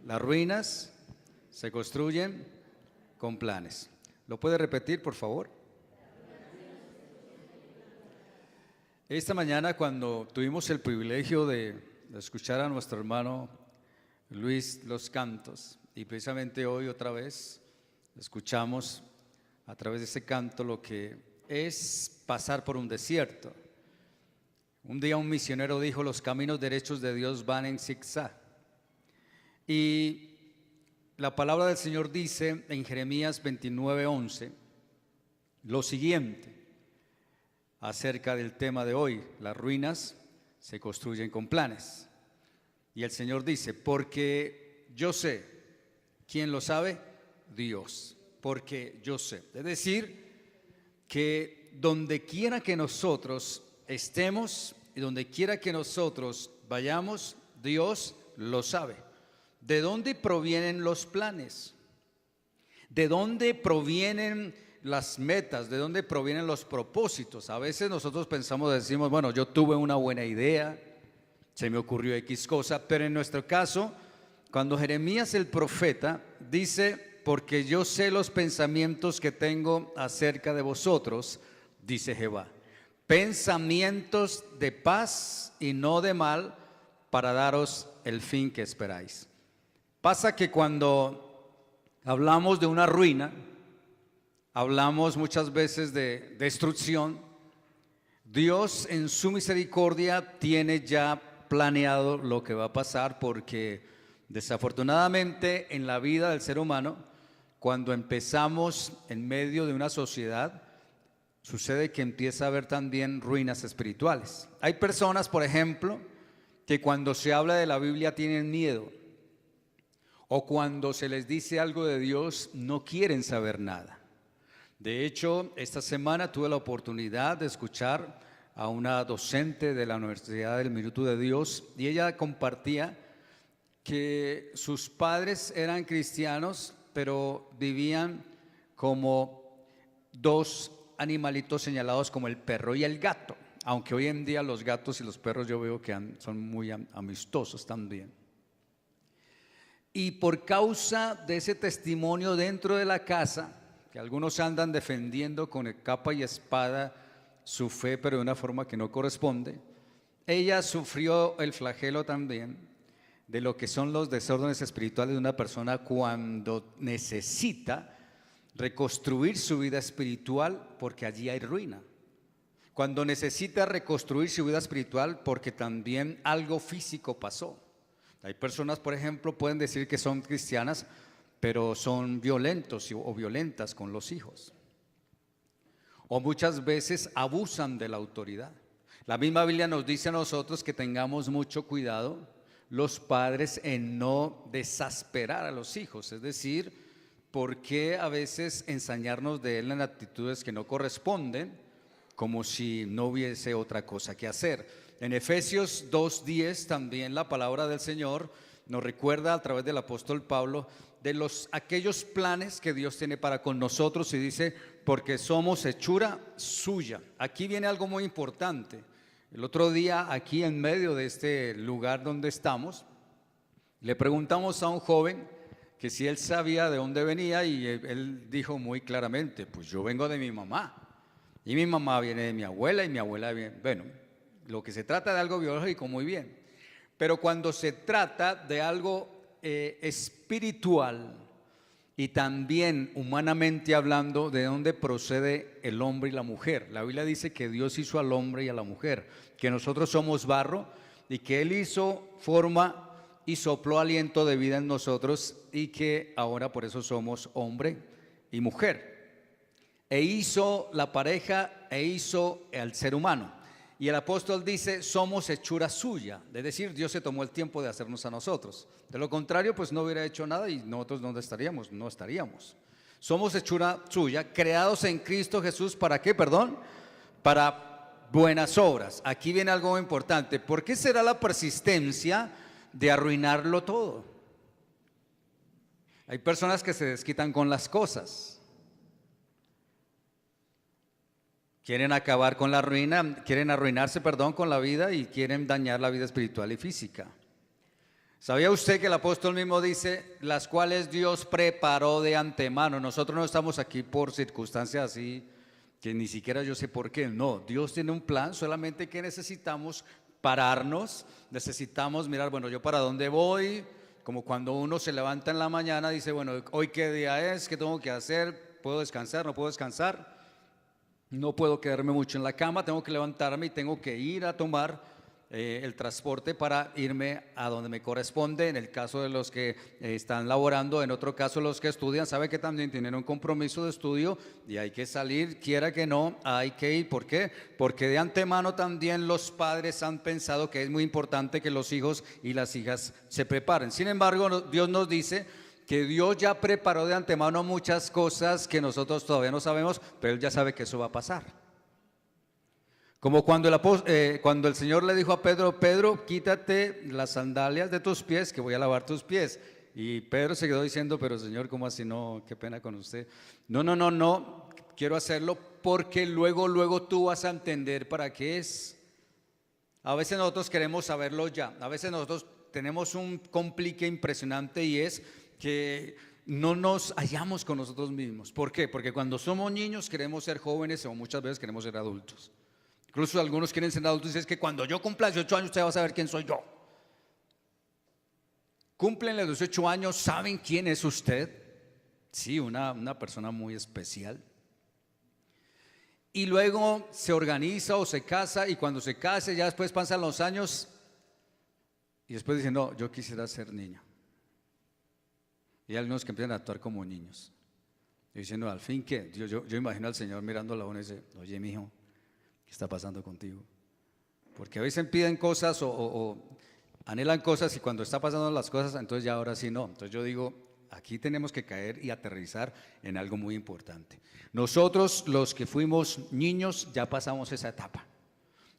Las ruinas se construyen con planes. ¿Lo puede repetir, por favor? Esta mañana, cuando tuvimos el privilegio de escuchar a nuestro hermano Luis los cantos, y precisamente hoy otra vez escuchamos a través de ese canto lo que es pasar por un desierto. Un día un misionero dijo: los caminos derechos de Dios van en zigzag. Y la palabra del Señor dice en Jeremías 29:11 lo siguiente acerca del tema de hoy: las ruinas se construyen con planes. Y el Señor dice: porque yo sé. ¿Quién lo sabe? Dios. Porque yo sé. Es decir, que donde quiera que nosotros estemos y donde quiera que nosotros vayamos, Dios lo sabe. ¿De dónde provienen los planes? ¿De dónde provienen las metas? ¿De dónde provienen los propósitos? A veces nosotros pensamos, decimos, bueno, yo tuve una buena idea, se me ocurrió X cosa, pero en nuestro caso, cuando Jeremías el profeta dice: porque yo sé los pensamientos que tengo acerca de vosotros, dice Jehová, pensamientos de paz y no de mal, para daros el fin que esperáis. Pasa que cuando hablamos de una ruina, hablamos muchas veces de destrucción. Dios en su misericordia tiene ya planeado lo que va a pasar, porque desafortunadamente en la vida del ser humano, cuando empezamos en medio de una sociedad, sucede que empieza a haber también ruinas espirituales. Hay personas, por ejemplo, que cuando se habla de la Biblia tienen miedo, o cuando se les dice algo de Dios no quieren saber nada. De hecho, esta semana tuve la oportunidad de escuchar a una docente de la Universidad del Minuto de Dios, y ella compartía que sus padres eran cristianos, pero vivían como dos animalitos señalados, como el perro y el gato, aunque hoy en día los gatos y los perros yo veo que son muy amistosos también. Y por causa de ese testimonio dentro de la casa, que algunos andan defendiendo con capa y espada su fe, pero de una forma que no corresponde, ella sufrió el flagelo también de lo que son los desórdenes espirituales de una persona cuando necesita reconstruir su vida espiritual, porque allí hay ruina. Cuando necesita reconstruir su vida espiritual porque también algo físico pasó. Hay personas, por ejemplo, pueden decir que son cristianas, pero son violentos o violentas con los hijos. O muchas veces abusan de la autoridad. La misma Biblia nos dice a nosotros que tengamos mucho cuidado, los padres, en no desesperar a los hijos. Es decir, ¿por qué a veces ensañarnos de él en actitudes que no corresponden, como si no hubiese otra cosa que hacer? En Efesios 2:10 también la palabra del Señor nos recuerda a través del apóstol Pablo de aquellos planes que Dios tiene para con nosotros, y dice: porque somos hechura suya. Aquí viene algo muy importante. El otro día, aquí en medio de este lugar donde estamos, le preguntamos a un joven que si él sabía de dónde venía, y él dijo muy claramente: pues yo vengo de mi mamá, y mi mamá viene de mi abuela, y mi abuela viene... Bueno, lo que se trata de algo biológico, muy bien, pero cuando se trata de algo espiritual y también humanamente hablando, ¿de dónde procede el hombre y la mujer? La Biblia dice que Dios hizo al hombre y a la mujer, que nosotros somos barro, y que Él hizo forma y sopló aliento de vida en nosotros, y que ahora por eso somos hombre y mujer, e hizo la pareja, e hizo al ser humano. Y el apóstol dice: somos hechura suya, es decir, Dios se tomó el tiempo de hacernos a nosotros. De lo contrario, pues no hubiera hecho nada, y nosotros ¿dónde estaríamos? No estaríamos. Somos hechura suya, creados en Cristo Jesús. ¿Para qué? Perdón. Para buenas obras. Aquí viene algo muy importante. ¿Por qué será la persistencia de arruinarlo todo? Hay personas que se desquitan con las cosas. Quieren acabar con la ruina, quieren arruinarse, perdón, con la vida, y quieren dañar la vida espiritual y física. ¿Sabía usted que el apóstol mismo dice, las cuales Dios preparó de antemano? Nosotros no estamos aquí por circunstancias así, que ni siquiera yo sé por qué. No, Dios tiene un plan, solamente que necesitamos pararnos, necesitamos mirar, bueno, yo para dónde voy, como cuando uno se levanta en la mañana, dice, bueno, hoy qué día es, qué tengo que hacer, puedo descansar, no puedo descansar, no puedo quedarme mucho en la cama, tengo que levantarme y tengo que ir a tomar el transporte para irme a donde me corresponde. En el caso de los que están laborando, en otro caso los que estudian, sabe que también tienen un compromiso de estudio y hay que salir, quiera que no, hay que ir. ¿Por qué? Porque de antemano también los padres han pensado que es muy importante que los hijos y las hijas se preparen. Sin embargo, Dios nos dice que Dios ya preparó de antemano muchas cosas que nosotros todavía no sabemos, pero Él ya sabe que eso va a pasar. Como cuando el Señor le dijo a Pedro, Pedro, quítate las sandalias de tus pies, que voy a lavar tus pies. Y Pedro se quedó diciendo, pero Señor, ¿cómo así? No, qué pena con usted. No, quiero hacerlo porque luego tú vas a entender para qué es. A veces nosotros queremos saberlo ya. A veces nosotros tenemos un complique impresionante y es que no nos hallamos con nosotros mismos. ¿Por qué? Porque cuando somos niños queremos ser jóvenes o muchas veces queremos ser adultos. Incluso algunos quieren ser adultos y dicen, es que cuando yo cumpla 18 años usted va a saber quién soy yo. Cumplen los 18 años, ¿saben quién es usted? Sí, una persona muy especial. Y luego se organiza o se casa y cuando se case ya después pasan los años y después dicen, no, yo quisiera ser niño. Y hay algunos que empiezan a actuar como niños. Y dicen, no, al fin, ¿qué? Yo imagino al Señor mirando a la uno y dice, oye, mijo, ¿qué está pasando contigo? Porque a veces piden cosas o anhelan cosas y cuando está pasando las cosas, entonces ya ahora sí no. Entonces yo digo, aquí tenemos que caer y aterrizar en algo muy importante. Nosotros, los que fuimos niños, ya pasamos esa etapa.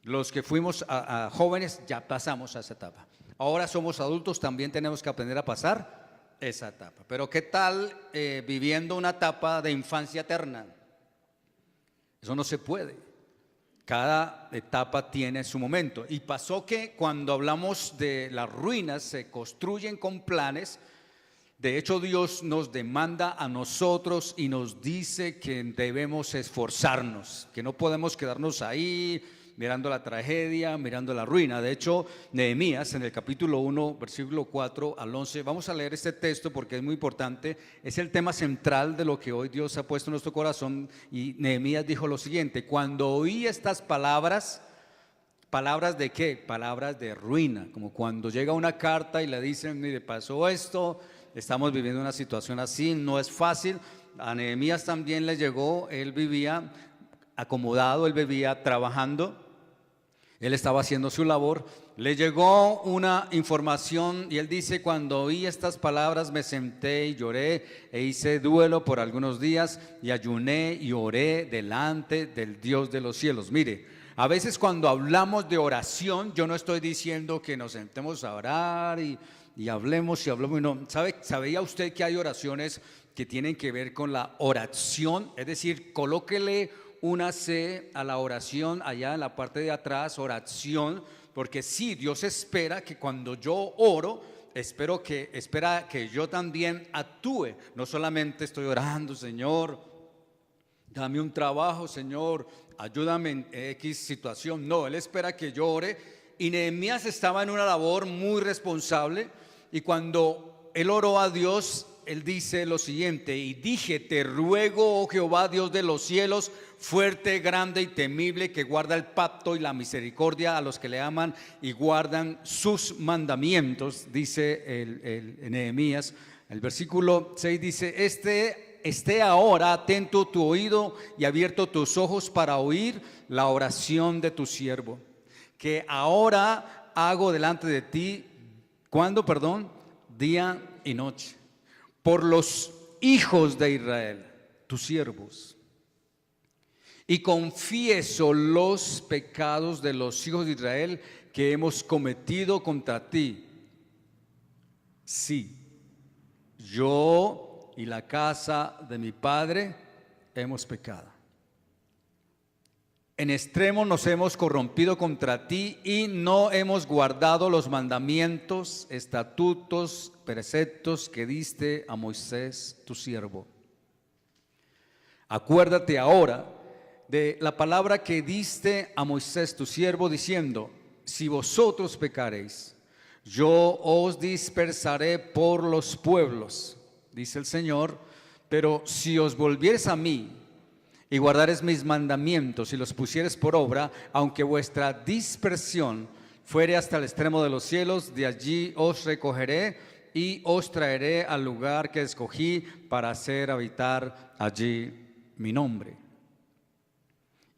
Los que fuimos a jóvenes, ya pasamos a esa etapa. Ahora somos adultos, también tenemos que aprender a pasar esa etapa. Pero ¿qué tal viviendo una etapa de infancia eterna? Eso no se puede. Cada etapa tiene su momento. Y pasó que cuando hablamos de las ruinas se construyen con planes. De hecho, Dios nos demanda a nosotros y nos dice que debemos esforzarnos, que no podemos quedarnos ahí mirando la tragedia, mirando la ruina. De hecho, Nehemías en el capítulo 1, versículo 4 al 11, vamos a leer este texto porque es muy importante, es el tema central de lo que hoy Dios ha puesto en nuestro corazón. Y Nehemías dijo lo siguiente: cuando oí estas palabras, ¿palabras de qué? Palabras de ruina, como cuando llega una carta y le dicen, mire, pasó esto, estamos viviendo una situación así, no es fácil. A Nehemías también le llegó, él vivía acomodado, él vivía trabajando, él estaba haciendo su labor, le llegó una información y él dice, cuando oí estas palabras me senté y lloré e hice duelo por algunos días y ayuné y oré delante del Dios de los cielos. Mire, a veces cuando hablamos de oración, yo no estoy diciendo que nos sentemos a orar y hablemos y hablemos, no. ¿Sabía usted que hay oraciones que tienen que ver con la oración? Es decir, colóquele una C a la oración allá en la parte de atrás, oración, porque sí, Dios espera que cuando yo oro, espera que yo también actúe. No solamente estoy orando, Señor, dame un trabajo, Señor, ayúdame en X situación. No, Él espera que yo ore. Y Nehemías estaba en una labor muy responsable y cuando él oró a Dios, él dice lo siguiente: y dije, te ruego, oh Jehová, Dios de los cielos, fuerte, grande y temible, que guarda el pacto y la misericordia a los que le aman y guardan sus mandamientos, dice el Nehemías. El versículo 6 dice, esté ahora atento tu oído y abierto tus ojos para oír la oración de tu siervo, que ahora hago delante de ti, ¿cuándo? Perdón, día y noche, por los hijos de Israel, tus siervos, y confieso los pecados de los hijos de Israel que hemos cometido contra ti. Sí, yo y la casa de mi padre hemos pecado. en extremo nos hemos corrompido contra ti y no hemos guardado los mandamientos, estatutos, preceptos que diste a Moisés tu siervo. Acuérdate ahora de la palabra que diste a Moisés tu siervo, diciendo: si vosotros pecareis, yo os dispersaré por los pueblos, dice el Señor, pero si os volviereis a mí y guardares mis mandamientos y los pusieres por obra, aunque vuestra dispersión fuere hasta el extremo de los cielos, de allí os recogeré y os traeré al lugar que escogí para hacer habitar allí mi nombre.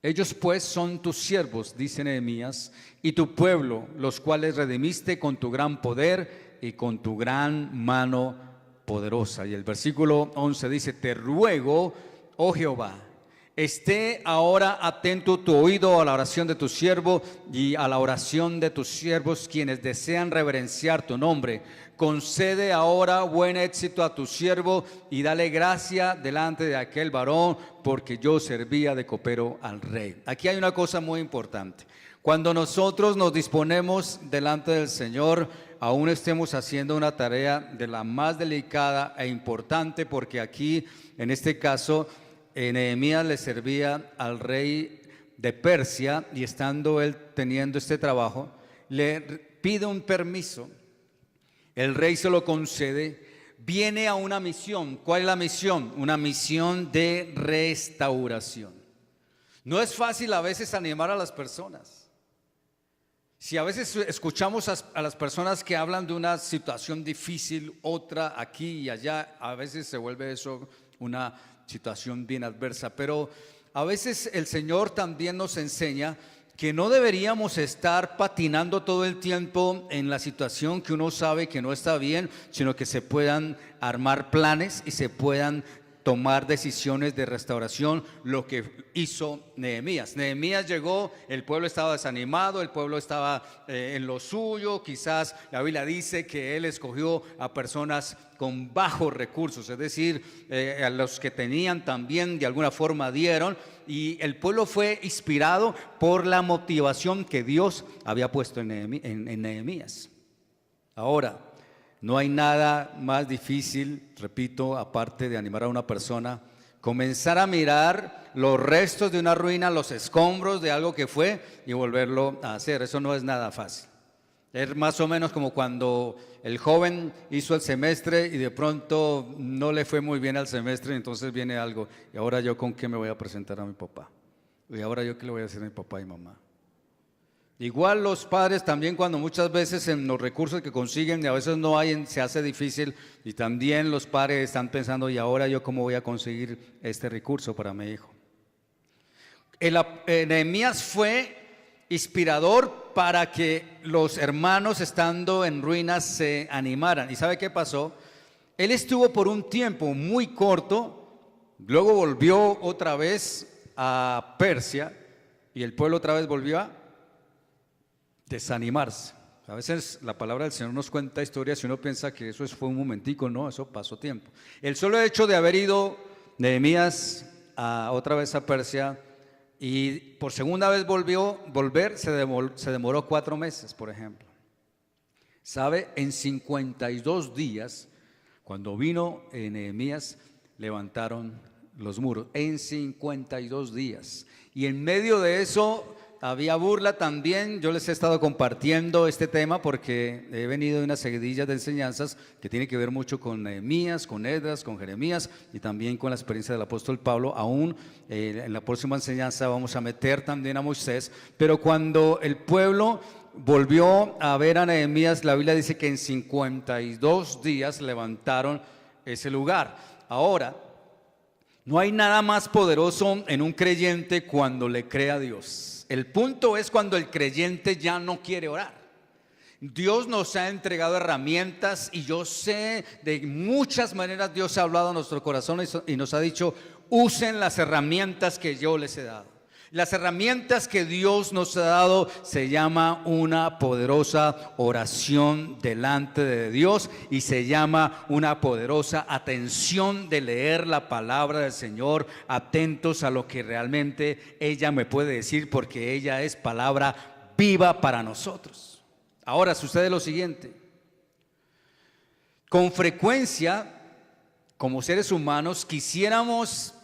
Ellos pues son tus siervos, dice Nehemías, y tu pueblo, los cuales redimiste con tu gran poder y con tu gran mano poderosa. Y el versículo 11 dice: te ruego, oh Jehová, esté ahora atento tu oído a la oración de tu siervo y a la oración de tus siervos, quienes desean reverenciar tu nombre. Concede ahora buen éxito a tu siervo y dale gracia delante de aquel varón, porque yo servía de copero al rey. Aquí hay una cosa muy importante. Cuando nosotros nos disponemos delante del Señor, aún estemos haciendo una tarea de la más delicada e importante, porque aquí, en este caso, Nehemías le servía al rey de Persia, y estando él teniendo este trabajo, le pide un permiso. El rey se lo concede, viene a una misión. ¿Cuál es la misión? Una misión de restauración. No es fácil a veces animar a las personas. Si a veces escuchamos a las personas que hablan de una situación difícil, otra aquí y allá, a veces se vuelve eso una situación bien adversa. Pero a veces el Señor también nos enseña que no deberíamos estar patinando todo el tiempo en la situación que uno sabe que no está bien, sino que se puedan armar planes y se puedan tomar decisiones de restauración, lo que hizo Nehemías. Nehemías llegó, el pueblo estaba desanimado, el pueblo estaba en lo suyo. Quizás la Biblia dice que él escogió a personas con bajos recursos, es decir, a los que tenían también de alguna forma dieron, y el pueblo fue inspirado por la motivación que Dios había puesto en Nehemías. Ahora, no hay nada más difícil, repito, aparte de animar a una persona, comenzar a mirar los restos de una ruina, los escombros de algo que fue, y volverlo a hacer. Eso no es nada fácil. Es más o menos como cuando el joven hizo el semestre y de pronto no le fue muy bien al semestre, entonces viene algo: ¿y ahora yo con qué me voy a presentar a mi papá? ¿Y ahora yo qué le voy a decir a mi papá y mamá? Igual los padres también, cuando muchas veces en los recursos que consiguen y a veces no hay, se hace difícil, y también los padres están pensando: ¿y ahora yo cómo voy a conseguir este recurso para mi hijo? Nehemías fue inspirador para que los hermanos, estando en ruinas, se animaran. ¿Y sabe qué pasó? Él estuvo por un tiempo muy corto, luego volvió otra vez a Persia y el pueblo otra vez volvió a desanimarse. A veces la palabra del Señor nos cuenta historias y uno piensa que eso fue un momentico. No, eso pasó tiempo. El solo hecho de haber ido Nehemías otra vez a Persia y por segunda vez se demoró 4 meses, por ejemplo. ¿Sabe? En 52 días, cuando vino Nehemías, levantaron los muros. En 52 días. Y en medio de eso había burla también. Yo les he estado compartiendo este tema porque he venido de una seguidilla de enseñanzas que tiene que ver mucho con Nehemías, con Esdras, con Jeremías y también con la experiencia del apóstol Pablo. Aún en la próxima enseñanza vamos a meter también a Moisés. Pero cuando el pueblo volvió a ver a Nehemías, la Biblia dice que en 52 días levantaron ese lugar. Ahora, no hay nada más poderoso en un creyente cuando le cree a Dios. El punto es cuando el creyente ya no quiere orar. Dios nos ha entregado herramientas y yo sé de muchas maneras Dios ha hablado a nuestro corazón y nos ha dicho: usen las herramientas que yo les he dado. Las herramientas que Dios nos ha dado se llama una poderosa oración delante de Dios y se llama una poderosa atención de leer la palabra del Señor, atentos a lo que realmente ella me puede decir, porque ella es palabra viva para nosotros. Ahora sucede lo siguiente: con frecuencia, como seres humanos, quisiéramos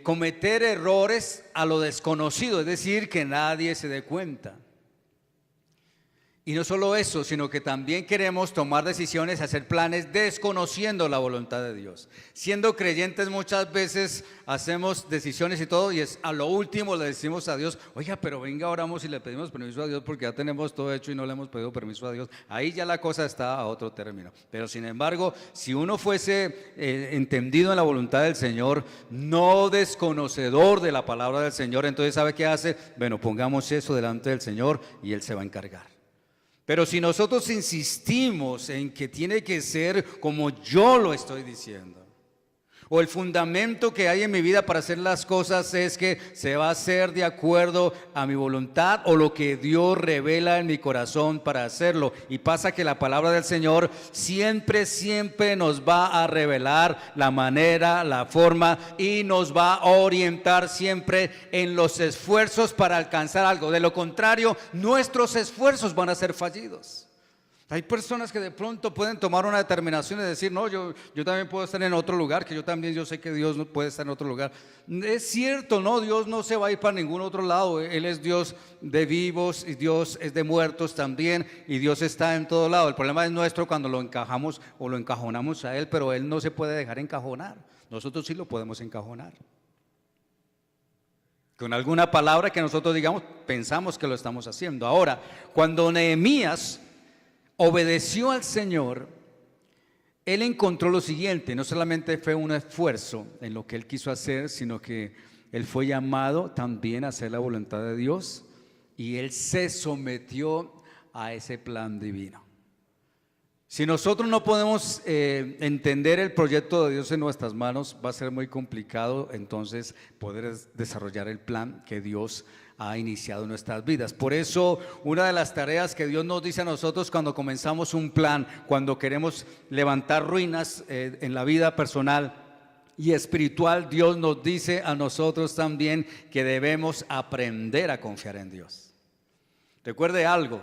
cometer errores a lo desconocido, es decir, que nadie se dé cuenta. Y no solo eso, sino que también queremos tomar decisiones, hacer planes desconociendo la voluntad de Dios. Siendo creyentes muchas veces hacemos decisiones y todo, y es a lo último le decimos a Dios: oiga, pero venga, oramos y le pedimos permiso a Dios porque ya tenemos todo hecho y no le hemos pedido permiso a Dios. Ahí ya la cosa está a otro término. Pero sin embargo, si uno fuese entendido en la voluntad del Señor, no desconocedor de la palabra del Señor, entonces ¿sabe qué hace? Bueno, pongamos eso delante del Señor y Él se va a encargar. Pero si nosotros insistimos en que tiene que ser como yo lo estoy diciendo, o el fundamento que hay en mi vida para hacer las cosas es que se va a hacer de acuerdo a mi voluntad o lo que Dios revela en mi corazón para hacerlo, y pasa que la palabra del Señor siempre nos va a revelar la manera, la forma, y nos va a orientar siempre en los esfuerzos para alcanzar algo. De lo contrario, nuestros esfuerzos van a ser fallidos. Hay personas que de pronto pueden tomar una determinación y decir: no, yo también puedo estar en otro lugar, que yo sé que Dios no puede estar en otro lugar. Es cierto, no, Dios no se va a ir para ningún otro lado. Él es Dios de vivos y Dios es de muertos también, y Dios está en todo lado. El problema es nuestro cuando lo encajamos o lo encajonamos a Él, pero Él no se puede dejar encajonar. Nosotros sí lo podemos encajonar. Con alguna palabra que nosotros digamos, pensamos que lo estamos haciendo. Ahora, cuando Nehemías obedeció al Señor, él encontró lo siguiente: no solamente fue un esfuerzo en lo que él quiso hacer, sino que él fue llamado también a hacer la voluntad de Dios, y él se sometió a ese plan divino. Si nosotros no podemos entender el proyecto de Dios en nuestras manos, va a ser muy complicado entonces poder desarrollar el plan que Dios ha iniciado en nuestras vidas. Por eso, una de las tareas que Dios nos dice a nosotros cuando comenzamos un plan, cuando queremos levantar ruinas en la vida personal y espiritual, Dios nos dice a nosotros también que debemos aprender a confiar en Dios. Recuerde algo: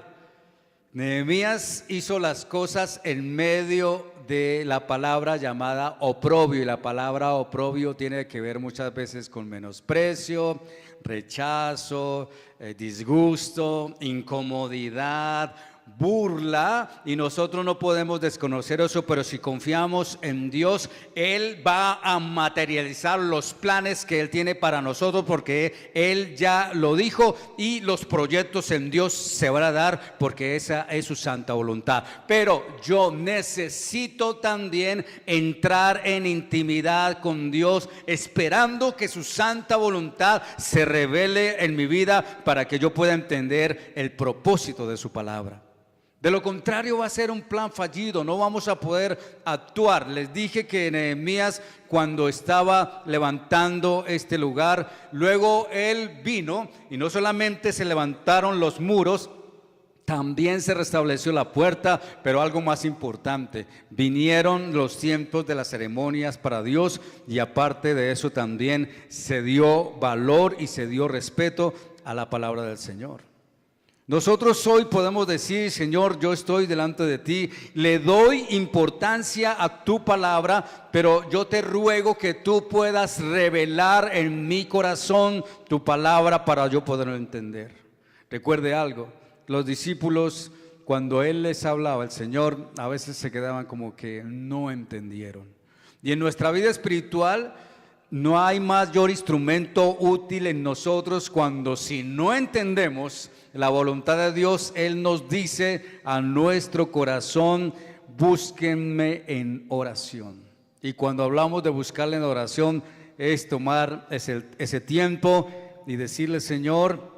Nehemías hizo las cosas en medio de la palabra llamada oprobio, y la palabra oprobio tiene que ver muchas veces con menosprecio, rechazo, disgusto, incomodidad, burla, y nosotros no podemos desconocer eso. Pero si confiamos en Dios, Él va a materializar los planes que Él tiene para nosotros, porque Él ya lo dijo, y los proyectos en Dios se van a dar porque esa es su santa voluntad. Pero yo necesito también entrar en intimidad con Dios, esperando que su santa voluntad se revele en mi vida para que yo pueda entender el propósito de su palabra. De lo contrario, va a ser un plan fallido, no vamos a poder actuar. Les dije que Nehemías, cuando estaba levantando este lugar, luego él vino y no solamente se levantaron los muros, también se restableció la puerta, pero algo más importante: vinieron los tiempos de las ceremonias para Dios, y aparte de eso también se dio valor y se dio respeto a la palabra del Señor. Nosotros hoy podemos decir: Señor, yo estoy delante de ti, le doy importancia a tu palabra, pero yo te ruego que tú puedas revelar en mi corazón tu palabra para yo poderlo entender. Recuerde algo: los discípulos, cuando Él les hablaba, el Señor, a veces se quedaban como que no entendieron. Y en nuestra vida espiritual no hay mayor instrumento útil en nosotros cuando, si no entendemos la voluntad de Dios, Él nos dice a nuestro corazón: búsquenme en oración. Y cuando hablamos de buscarle en oración, es tomar ese tiempo y decirle: Señor,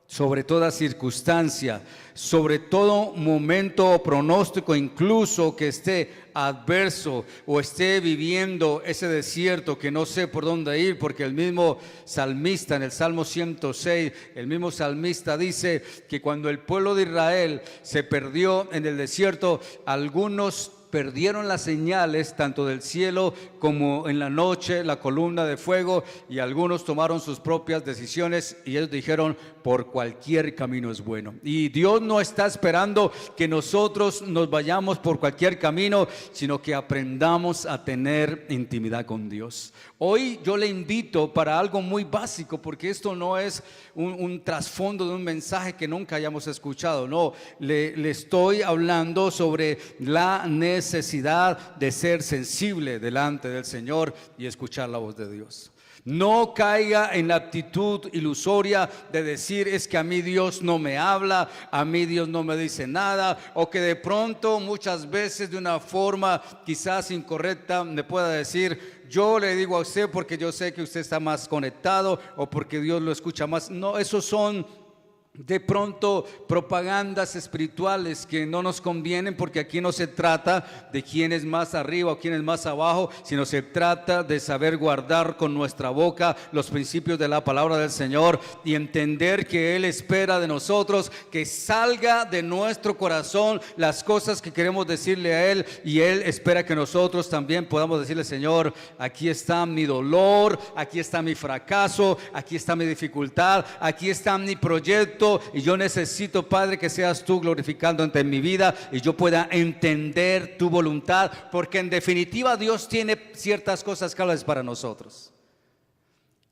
sobre toda circunstancia, sobre todo momento o pronóstico, incluso que esté adverso o esté viviendo ese desierto que no sé por dónde ir, porque el mismo salmista en el Salmo 106, el mismo salmista dice que cuando el pueblo de Israel se perdió en el desierto, algunos perdieron las señales tanto del cielo como en la noche, la columna de fuego, y algunos tomaron sus propias decisiones y ellos dijeron: por cualquier camino es bueno. Y Dios no está esperando que nosotros nos vayamos por cualquier camino, sino que aprendamos a tener intimidad con Dios. Hoy yo le invito para algo muy básico, porque esto no es un trasfondo de un mensaje que nunca hayamos escuchado. No, le estoy hablando sobre la necesidad de ser sensible delante del Señor y escuchar la voz de Dios. No caiga en la actitud ilusoria de decir: es que a mí Dios no me habla, a mí Dios no me dice nada, o que de pronto muchas veces de una forma quizás incorrecta me pueda decir: yo le digo a usted porque yo sé que usted está más conectado, o porque Dios lo escucha más. No, esos son de pronto propagandas espirituales que no nos convienen, porque aquí no se trata de quién es más arriba o quién es más abajo, sino se trata de saber guardar con nuestra boca los principios de la palabra del Señor y entender que Él espera de nosotros que salga de nuestro corazón las cosas que queremos decirle a Él, y Él espera que nosotros también podamos decirle: Señor, aquí está mi dolor, aquí está mi fracaso, aquí está mi dificultad, aquí está mi proyecto, y yo necesito, Padre, que seas tú glorificándote en mi vida y yo pueda entender tu voluntad, porque en definitiva Dios tiene ciertas cosas claves para nosotros,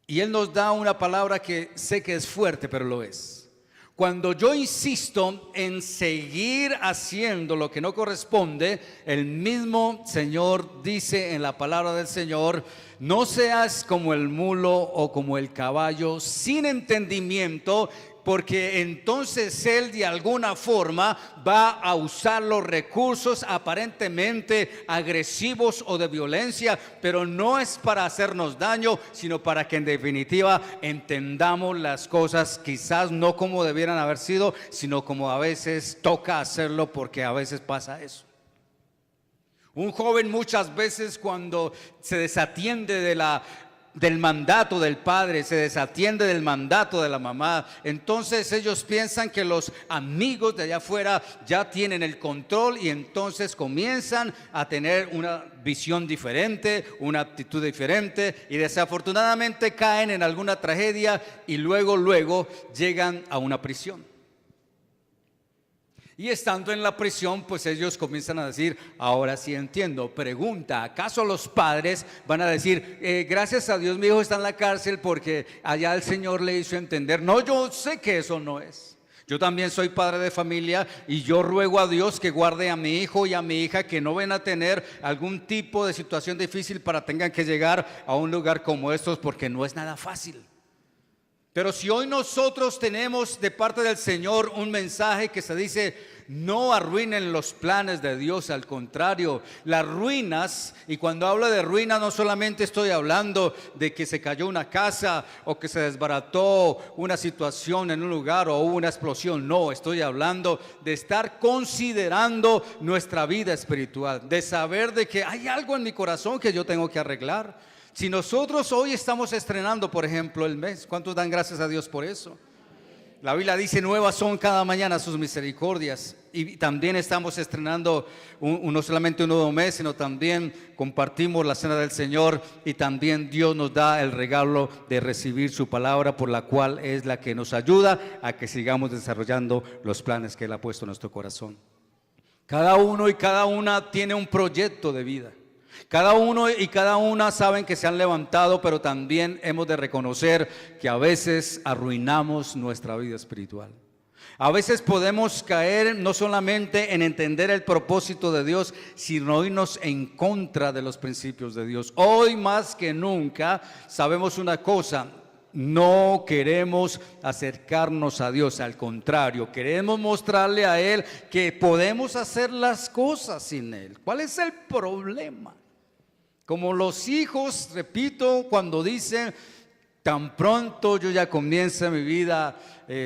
y Él nos da una palabra que sé que es fuerte, pero lo es. Cuando yo insisto en seguir haciendo lo que no corresponde, el mismo Señor dice en la palabra del Señor: no seas como el mulo o como el caballo sin entendimiento, porque entonces él de alguna forma va a usar los recursos aparentemente agresivos o de violencia, pero no es para hacernos daño, sino para que en definitiva entendamos las cosas quizás no como debieran haber sido, sino como a veces toca hacerlo, porque a veces pasa eso. Un joven muchas veces, cuando se desatiende del mandato del padre, se desatiende del mandato de la mamá, entonces ellos piensan que los amigos de allá afuera ya tienen el control, y entonces comienzan a tener una visión diferente, una actitud diferente, y desafortunadamente caen en alguna tragedia y luego llegan a una prisión. Y estando en la prisión, pues ellos comienzan a decir: ahora sí entiendo. Pregunta: ¿acaso los padres van a decir: gracias a Dios mi hijo está en la cárcel porque allá el Señor le hizo entender? No, yo sé que eso no es. Yo también soy padre de familia y yo ruego a Dios que guarde a mi hijo y a mi hija, que no van a tener algún tipo de situación difícil para tengan que llegar a un lugar como estos, porque no es nada fácil. Pero si hoy nosotros tenemos de parte del Señor un mensaje que se dice: no arruinen los planes de Dios, al contrario, las ruinas, y cuando hablo de ruinas no solamente estoy hablando de que se cayó una casa o que se desbarató una situación en un lugar o hubo una explosión, no, estoy hablando de estar considerando nuestra vida espiritual, de saber de que hay algo en mi corazón que yo tengo que arreglar. Si nosotros hoy estamos estrenando, por ejemplo, el mes, ¿cuántos dan gracias a Dios por eso? La Biblia dice: nuevas son cada mañana sus misericordias. Y también estamos estrenando no solamente un nuevo mes, sino también compartimos la cena del Señor, y también Dios nos da el regalo de recibir su palabra, por la cual es la que nos ayuda a que sigamos desarrollando los planes que Él ha puesto en nuestro corazón. Cada uno y cada una tiene un proyecto de vida. Cada uno y cada una saben que se han levantado, pero también hemos de reconocer que a veces arruinamos nuestra vida espiritual. A veces podemos caer no solamente en entender el propósito de Dios, sino irnos en contra de los principios de Dios. Hoy más que nunca sabemos una cosa: no queremos acercarnos a Dios, al contrario, queremos mostrarle a Él que podemos hacer las cosas sin Él. ¿Cuál es el problema? Como los hijos, repito, cuando dicen: Tan pronto yo ya comienza mi vida,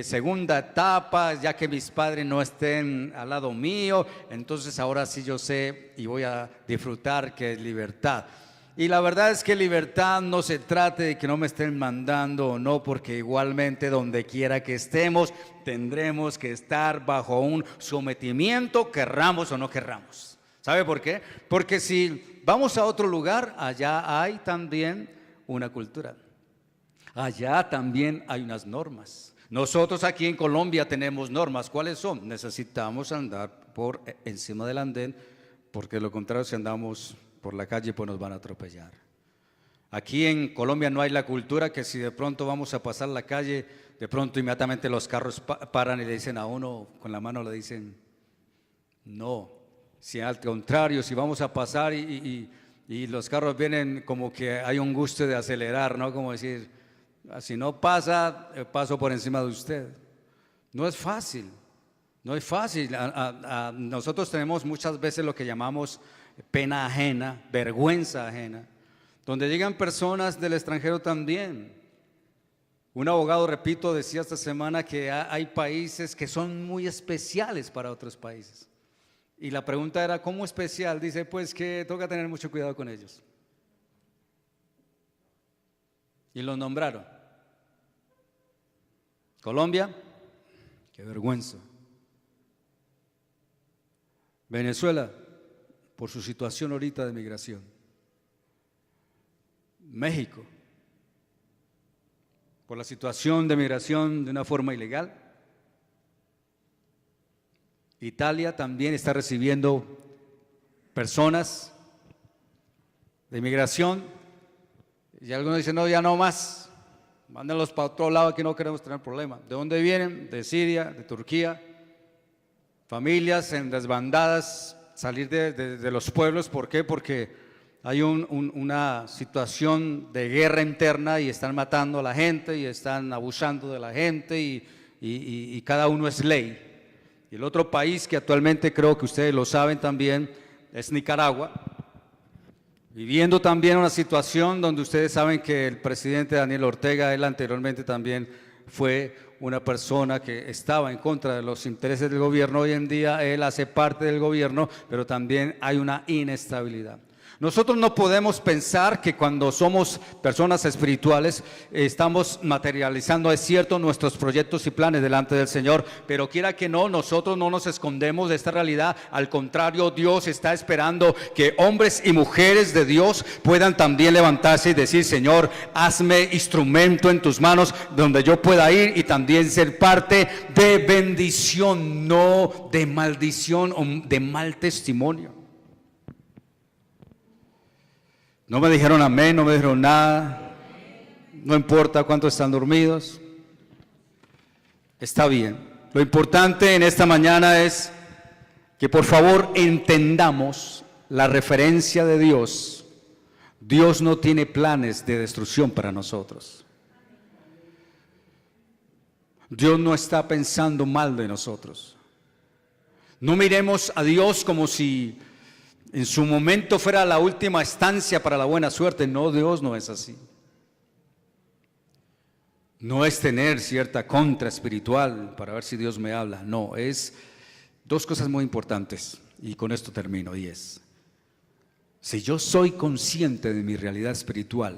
segunda etapa, ya que mis padres no estén al lado mío, entonces ahora sí yo sé y voy a disfrutar que es libertad. Y la verdad es que libertad no se trata de que no me estén mandando o no, porque igualmente donde quiera que estemos tendremos que estar bajo un sometimiento, querramos o no querramos. ¿Sabe por qué? Porque si vamos a otro lugar, allá hay también una cultura. Allá también hay unas normas. Nosotros aquí en Colombia tenemos normas. ¿Cuáles son? Necesitamos andar por encima del andén, porque de lo contrario, si andamos por la calle, pues nos van a atropellar. Aquí en Colombia no hay la cultura que si de pronto vamos a pasar la calle, de pronto inmediatamente los carros paran y le dicen a uno, con la mano le dicen no. Si al contrario, si vamos a pasar y los carros vienen, como que hay un gusto de acelerar, ¿no? Como decir, si no pasa, paso por encima de usted. No es fácil, no es fácil. Nosotros tenemos muchas veces lo que llamamos pena ajena, vergüenza ajena, donde llegan personas del extranjero también. Un abogado, repito, decía esta semana que hay países que son muy especiales para otros países. Y la pregunta era, ¿cómo especial? Dice, pues que toca tener mucho cuidado con ellos. Y los nombraron. Colombia, qué vergüenza. Venezuela, por su situación ahorita de migración. México, por la situación de migración de una forma ilegal. Italia también está recibiendo personas de migración y algunos dicen, no, ya no más, mándenlos para otro lado, aquí no queremos tener problemas. ¿De dónde vienen? De Siria, de Turquía, familias en desbandadas, salir de los pueblos. ¿Por qué? Porque hay una situación de guerra interna y están matando a la gente y están abusando de la gente y cada uno es ley. Y el otro país que actualmente creo que ustedes lo saben también es Nicaragua, viviendo también una situación donde ustedes saben que el presidente Daniel Ortega, él anteriormente también fue una persona que estaba en contra de los intereses del gobierno. Hoy en día él hace parte del gobierno, pero también hay una inestabilidad. Nosotros no podemos pensar que cuando somos personas espirituales estamos materializando, es cierto, nuestros proyectos y planes delante del Señor, pero quiera que no, nosotros no nos escondemos de esta realidad. Al contrario, Dios está esperando que hombres y mujeres de Dios puedan también levantarse y decir, Señor, hazme instrumento en tus manos donde yo pueda ir y también ser parte de bendición, no de maldición o de mal testimonio. No me dijeron amén, no me dijeron nada, no importa cuántos están dormidos, está bien. Lo importante en esta mañana es que por favor entendamos la referencia de Dios. Dios no tiene planes de destrucción para nosotros. Dios no está pensando mal de nosotros. No miremos a Dios como si en su momento fuera la última estancia para la buena suerte. No, Dios no es así. No es tener cierta contra espiritual para ver si Dios me habla. No, es dos cosas muy importantes y con esto termino. Y es, si yo soy consciente de mi realidad espiritual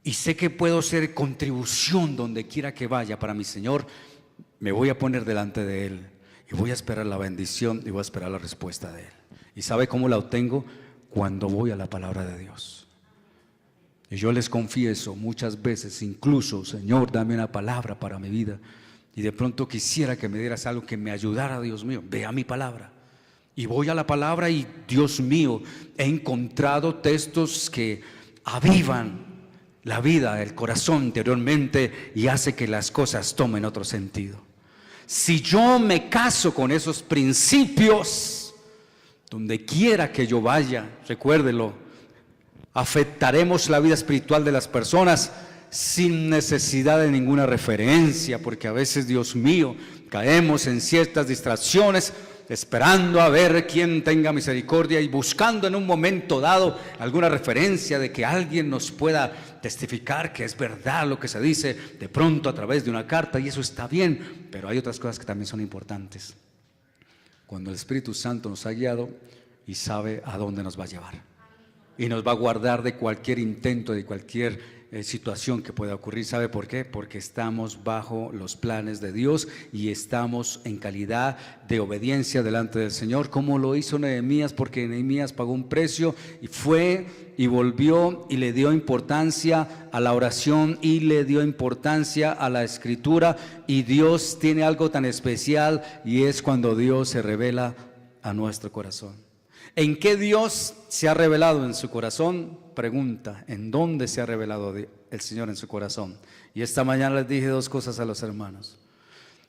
y sé que puedo ser contribución donde quiera que vaya para mi Señor, me voy a poner delante de Él y voy a esperar la bendición y voy a esperar la respuesta de Él. ¿Y sabe cómo la obtengo? Cuando voy a la palabra de Dios. Y yo les confieso muchas veces, incluso, Señor, dame una palabra para mi vida. Y de pronto quisiera que me dieras algo que me ayudara, Dios mío. Ve a mi palabra. Y voy a la palabra y, Dios mío, he encontrado textos que avivan la vida, el corazón interiormente y hace que las cosas tomen otro sentido. Si yo me caso con esos principios, donde quiera que yo vaya, recuérdelo, afectaremos la vida espiritual de las personas sin necesidad de ninguna referencia, porque a veces, Dios mío, caemos en ciertas distracciones esperando a ver quién tenga misericordia y buscando en un momento dado alguna referencia de que alguien nos pueda testificar que es verdad lo que se dice de pronto a través de una carta, y eso está bien, pero hay otras cosas que también son importantes. Cuando el Espíritu Santo nos ha guiado y sabe a dónde nos va a llevar y nos va a guardar de cualquier intento, de cualquier situación que pueda ocurrir. ¿Sabe por qué? Porque estamos bajo los planes de Dios y estamos en calidad de obediencia delante del Señor, como lo hizo Nehemías, porque Nehemías pagó un precio y fue y volvió y le dio importancia a la oración y le dio importancia a la escritura. Y Dios tiene algo tan especial, y es cuando Dios se revela a nuestro corazón. ¿En qué Dios se ha revelado en su corazón? Pregunta, ¿en dónde se ha revelado el Señor en su corazón? Y esta mañana les dije dos cosas a los hermanos.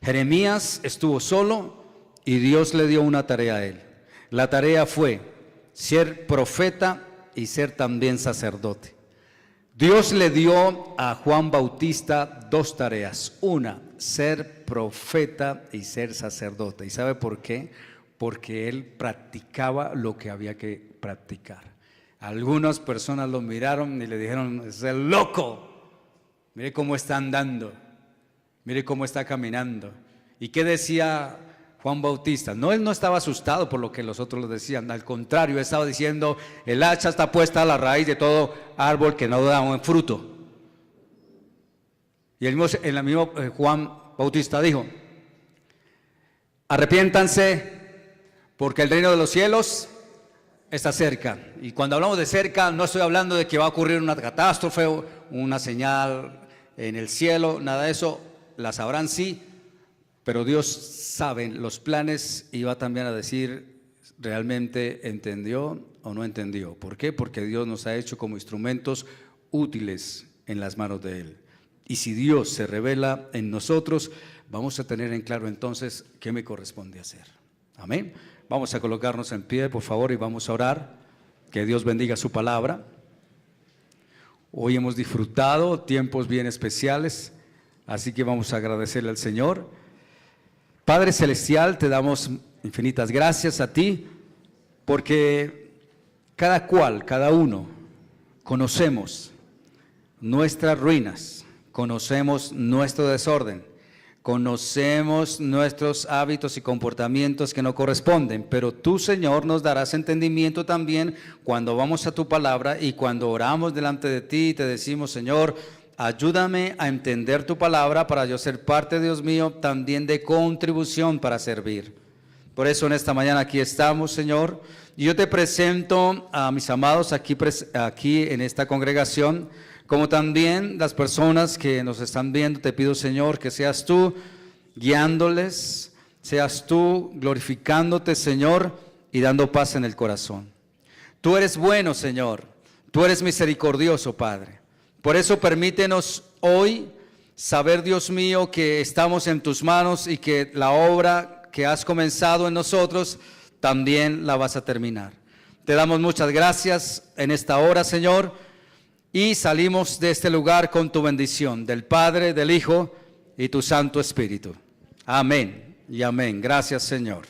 Jeremías estuvo solo y Dios le dio una tarea a él. La tarea fue ser profeta y ser también sacerdote. Dios le dio a Juan Bautista dos tareas. Una, ser profeta y ser sacerdote. ¿Y sabe por qué? Porque él practicaba lo que había que practicar. Algunas personas lo miraron y le dijeron: es el loco, mire cómo está andando, mire cómo está caminando. ¿Y qué decía Juan Bautista? No, él no estaba asustado por lo que los otros le decían, al contrario, él estaba diciendo: el hacha está puesta a la raíz de todo árbol que no da un fruto. Y el mismo Juan Bautista dijo: arrepiéntanse, porque el reino de los cielos está cerca. Y cuando hablamos de cerca, no estoy hablando de que va a ocurrir una catástrofe o una señal en el cielo, nada de eso. La sabrán, sí, pero Dios sabe los planes, y va también a decir realmente entendió o no entendió. ¿Por qué? Porque Dios nos ha hecho como instrumentos útiles en las manos de Él. Y si Dios se revela en nosotros, vamos a tener en claro entonces qué me corresponde hacer. Amén. Vamos a colocarnos en pie, por favor, y vamos a orar. Que Dios bendiga su palabra. Hoy hemos disfrutado tiempos bien especiales, así que vamos a agradecerle al Señor. Padre Celestial, te damos infinitas gracias a ti, porque cada uno, conocemos nuestras ruinas, conocemos nuestro desorden, conocemos nuestros hábitos y comportamientos que no corresponden, pero tú, Señor, nos darás entendimiento también cuando vamos a tu palabra y cuando oramos delante de ti y te decimos: Señor, ayúdame a entender tu palabra para yo ser parte, Dios mío, también de contribución para servir. Por eso en esta mañana aquí estamos, Señor, y yo te presento a mis amados aquí en esta congregación, como también las personas que nos están viendo. Te pido, Señor, que seas tú guiándoles, seas tú glorificándote, Señor, y dando paz en el corazón. Tú eres bueno, Señor, tú eres misericordioso, Padre. Por eso permítenos hoy saber, Dios mío, que estamos en tus manos y que la obra que has comenzado en nosotros también la vas a terminar. Te damos muchas gracias en esta hora, Señor, y salimos de este lugar con tu bendición, del Padre, del Hijo y tu Santo Espíritu. Amén y amén. Gracias, Señor.